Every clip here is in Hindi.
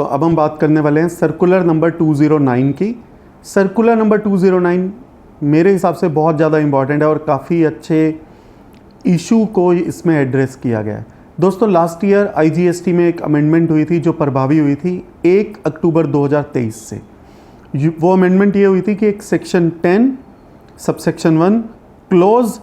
अब हम बात करने वाले हैं सर्कुलर नंबर 209 की। सर्कुलर नंबर 209 मेरे हिसाब से बहुत ज़्यादा इम्पॉर्टेंट है और काफ़ी अच्छे इशू को इसमें एड्रेस किया गया है। दोस्तों, लास्ट ईयर आईजीएसटी में एक अमेंडमेंट हुई थी जो प्रभावी हुई थी 1 अक्टूबर 2023 से। वो अमेंडमेंट ये हुई थी कि एक section 10 subsection 1 close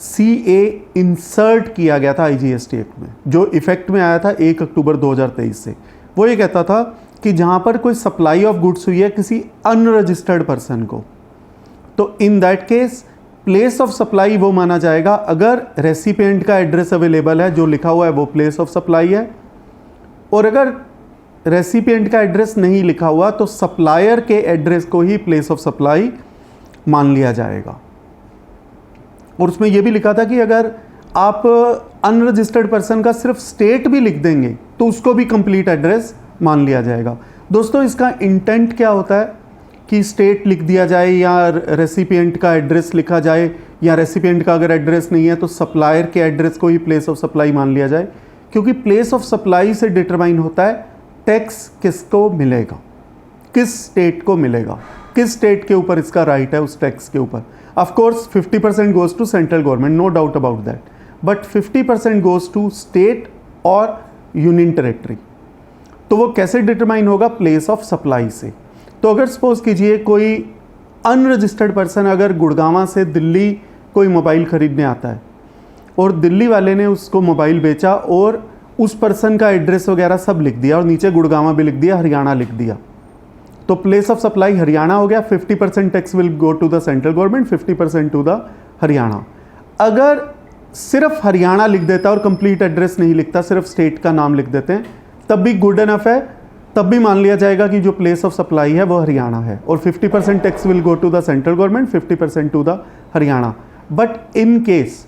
CA insert किया गया था आईजीएसटी एक्ट में, जो इफेक्ट में आया था 1 अक्टूबर 2023 से। वो ये कहता था कि जहाँ पर कोई सप्लाई ऑफ गुड्स हुई है किसी अनरजिस्टर्ड पर्सन को, तो in that case place of supply वो माना जाएगा अगर रेसिपिएंट का एड्रेस अवेलेबल है, जो लिखा हुआ है वो प्लेस ऑफ सप्लाई है। और अगर रेसिपिएंट का एड्रेस नहीं लिखा हुआ तो सप्लायर के एड्रेस को ही प्लेस ऑफ सप्लाई मान लिया जाएगा। और उसमें यह भी लिखा था कि अगर आप अनरजिस्टर्ड पर्सन का सिर्फ स्टेट भी लिख देंगे तो उसको भी कंप्लीट एड्रेस मान लिया जाएगा। दोस्तों, इसका इंटेंट क्या होता है कि स्टेट लिख दिया जाए या रेसिपिएंट का एड्रेस लिखा जाए, या रेसिपिएंट का अगर एड्रेस नहीं है तो सप्लायर के एड्रेस को ही प्लेस ऑफ सप्लाई मान लिया जाए, क्योंकि प्लेस ऑफ सप्लाई से डिटरमाइन होता है टैक्स किसको मिलेगा, किस स्टेट को मिलेगा, किस स्टेट के ऊपर इसका राइट है उस टैक्स के ऊपर। Of course 50% goes to central government, no doubt about that, but 50% goes to state और यूनियन टेरेटरी। तो वो कैसे डिटरमाइन होगा? प्लेस ऑफ सप्लाई से। तो अगर सपोज कीजिए कोई अनरजिस्टर्ड पर्सन अगर गुड़गांव से दिल्ली कोई मोबाइल खरीदने आता है और दिल्ली वाले ने उसको मोबाइल बेचा और उस पर्सन का एड्रेस वगैरह सब लिख दिया और नीचे गुड़गांव भी लिख दिया, हरियाणा लिख दिया, तो प्लेस ऑफ सप्लाई हरियाणा हो गया। 50% tax will go to the central government, 50% to the Haryana. अगर सिर्फ हरियाणा लिख देता और कंप्लीट एड्रेस नहीं लिखता, सिर्फ स्टेट का नाम लिख देते हैं, तब भी गुड एनफ है, तब भी मान लिया जाएगा कि जो प्लेस ऑफ सप्लाई है वो हरियाणा है। और 50% tax will go to the central government, 50% to the Haryana. But in case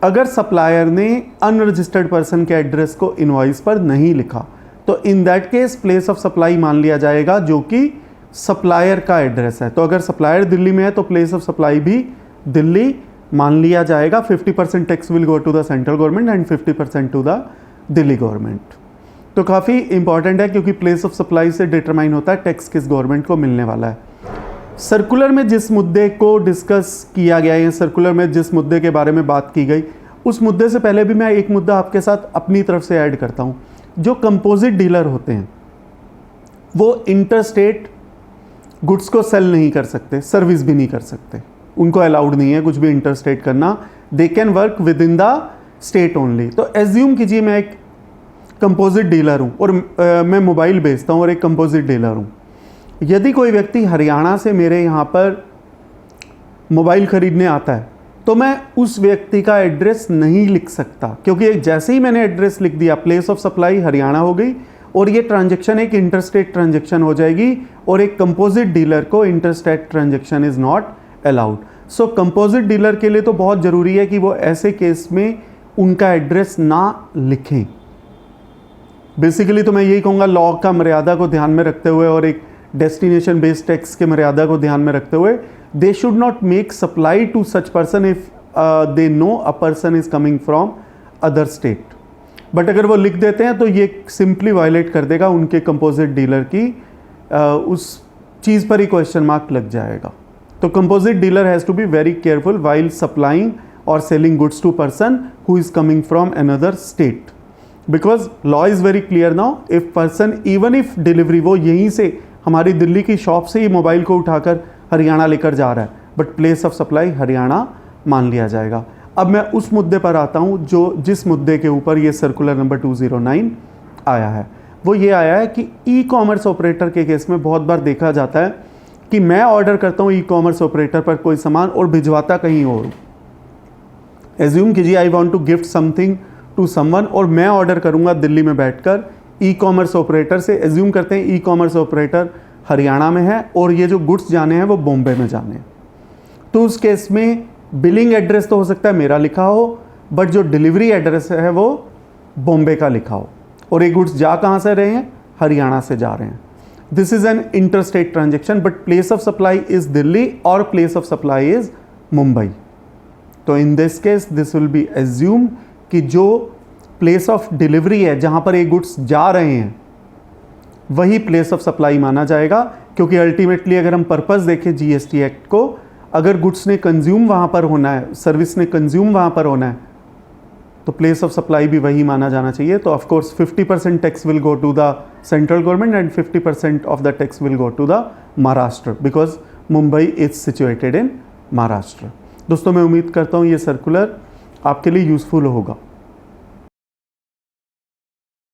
अगर सप्लायर ने अनरजिस्टर्ड पर्सन के एड्रेस को इनवॉइस पर नहीं लिखा तो in that case place of supply मान लिया जाएगा जो कि सप्लायर का एड्रेस है। तो अगर सप्लायर दिल्ली में है तो प्लेस ऑफ सप्लाई भी दिल्ली मान लिया जाएगा। 50% tax will go to the central government and 50% to the Delhi government. तो काफ़ी इंपॉर्टेंट है क्योंकि प्लेस ऑफ सप्लाई से डिटरमाइन होता है टैक्स किस गवर्नमेंट को मिलने वाला है। सर्कुलर में जिस मुद्दे को डिस्कस किया गया है, सर्कुलर में जिस मुद्दे के बारे में बात की गई, उस मुद्दे से पहले भी मैं एक मुद्दा आपके साथ अपनी तरफ से ऐड करता हूँ। जो कंपोजिट डीलर होते हैं वो इंटरस्टेट गुड्स को सेल नहीं कर सकते, सर्विस भी नहीं कर सकते, उनको अलाउड नहीं है कुछ भी इंटरस्टेट करना। They can work with in the state only. तो एज्यूम कीजिए मैं एक कंपोजिट डीलर हूँ और मैं मोबाइल बेचता हूँ और एक कंपोजिट डीलर हूँ। यदि कोई व्यक्ति हरियाणा से मेरे यहाँ पर मोबाइल खरीदने आता है तो मैं उस व्यक्ति का एड्रेस नहीं लिख सकता, क्योंकि जैसे ही मैंने एड्रेस लिख दिया प्लेस ऑफ सप्लाई हरियाणा हो गई और ये ट्रांजैक्शन एक इंटरस्टेट ट्रांजैक्शन हो जाएगी और एक कंपोजिट डीलर को interstate transaction is not allowed. So composite dealer के लिए तो बहुत ज़रूरी है कि वो ऐसे केस में उनका एड्रेस ना लिखें। बेसिकली तो मैं यही कहूँगा, लॉ का मर्यादा को ध्यान में रखते हुए और एक डेस्टिनेशन बेस्ड टैक्स के मर्यादा को ध्यान में रखते हुए, they should not make supply to such person if they know a person is coming from other state. But अगर वो लिख देते हैं तो ये सिंपली वायलेट कर देगा उनके कंपोजिट डीलर की उस चीज़ पर ही क्वेश्चन मार्क लग जाएगा। तो composite dealer has to be very careful while supplying or selling goods to person who is coming from another state, because law is very clear now. If person even if delivery वो यहीं से हमारी दिल्ली की शॉप से ही मोबाइल को उठाकर हरियाणा लेकर जा रहा है, but place of supply Haryana मान लिया जाएगा। अब मैं उस मुद्दे पर आता हूँ जो जिस मुद्दे के ऊपर ये सर्कुलर नंबर 209 आया है। वो ये आया है कि ई कॉमर्स ऑपरेटर के केस में बहुत बार देखा जाता है कि मैं ऑर्डर करता हूँ ई कॉमर्स ऑपरेटर पर कोई सामान और भिजवाता कहीं और। एज्यूम कीजिए I want to gift something to someone और मैं ऑर्डर करूँगा दिल्ली में बैठकर ई कॉमर्स ऑपरेटर से। एज्यूम करते हैं ई कॉमर्स ऑपरेटर हरियाणा में है और ये जो गुड्स जाने हैं वो बॉम्बे में जाने हैं। तो उस केस में बिलिंग एड्रेस तो हो सकता है मेरा लिखा हो, बट जो डिलीवरी एड्रेस है वो बॉम्बे का लिखा हो, और ये गुड्स जा कहाँ से रहे हैं? हरियाणा से जा रहे हैं। This is an interstate transaction, but place of supply is Delhi और place of supply is Mumbai. तो in this case this will be assume कि जो प्लेस ऑफ डिलीवरी है जहाँ पर ये गुड्स जा रहे हैं वही प्लेस ऑफ सप्लाई माना जाएगा, क्योंकि अल्टीमेटली अगर हम पर्पस देखें जीएसटी एक्ट को, अगर गुड्स ने कंज्यूम वहाँ पर होना है, सर्विस ने कंज्यूम वहाँ पर होना है, तो प्लेस ऑफ सप्लाई भी वही माना जाना चाहिए। तो of course 50% tax will go to the central government and 50% of the tax will go to the Maharashtra, because Mumbai is situated in Maharashtra. दोस्तों मैं उम्मीद करता हूँ ये सर्कुलर आपके लिए यूज़फुल होगा।